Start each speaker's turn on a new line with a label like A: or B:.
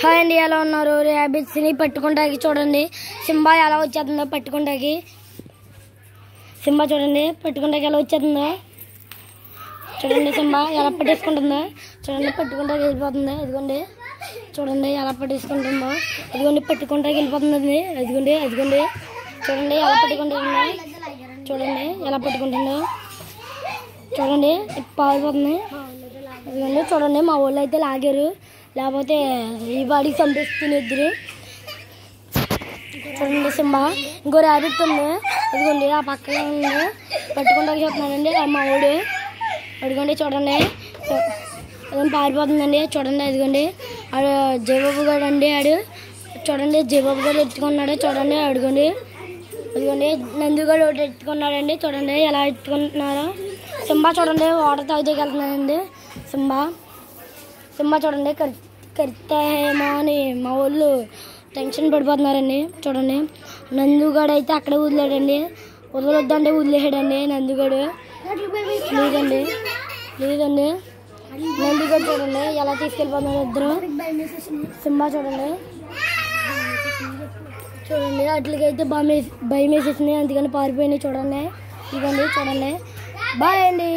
A: Hi అండి, ఎలా ఉన్నారు? ర్యాబిట్స్ని పట్టుకుంటాకి చూడండి. సింబా ఎలా వచ్చేస్తుందో పట్టుకుంటాకి. సింబా చూడండి పట్టుకుంటాకి ఎలా వచ్చేస్తుందో చూడండి. సింబా ఎలా పట్టేసుకుంటుందో చూడండి. పట్టుకుంటాకి వెళ్ళిపోతుంది. ఇదిగోండి చూడండి ఎలా పట్టేసుకుంటుందో. ఇదిగోండి పట్టుకుంటాకి వెళ్ళిపోతుంది. అదిగోండి అదిగోండి చూడండి ఎలా పట్టుకుంటుందో. చూడండి ఎలా పట్టుకుంటుందో చూడండి. పారిపోతుంది. ఇదిగోండి చూడండి, మా వాళ్ళు అయితే లాగారు, లేకపోతే ఈ బాడీకి చంపేస్తుంది ఇద్దరు. చూడండి సింబా. ఇంకో ర్యాబిట్ ఉంది, ఇదిగోండి ఆ పక్కన ఉంది, పట్టుకుంటా చెప్తున్నానండి మా ఊడు. అదిగోండి చూడండి అదేం పారిపోతుందండి. చూడండి అదిగోండి ఆడు జయబాబు గారు అండి. ఆడు చూడండి జయబాబు గారు ఎత్తుకున్నాడు. చూడండి అడుగుండి అదిగోండి నందుగాడు ఒకటి ఎత్తుకున్నాడండి. చూడండి ఎలా ఎత్తుకుంటున్నారో. సింబా చూడండి వాటర్ తాగితే వెళ్తున్నాడండి. సింబా చూడండి కరితేమో అని మా వాళ్ళు టెన్షన్ పడిపోతున్నారండి. చూడండి నందుగాడు అయితే అక్కడే వదిలేడండి. వదలొద్దంటే వదిలేసాడండి నందుగాడు. లేదండి నందుగాడు చూడండి ఎలా తీసుకెళ్ళిపోతున్నారు ఇద్దరు. సింబా చూడండి అట్లకైతే భయం వేసేసింది, అందుకని పారిపోయింది. చూడండి ఇదండి చూడండి. బాయ్ అండి.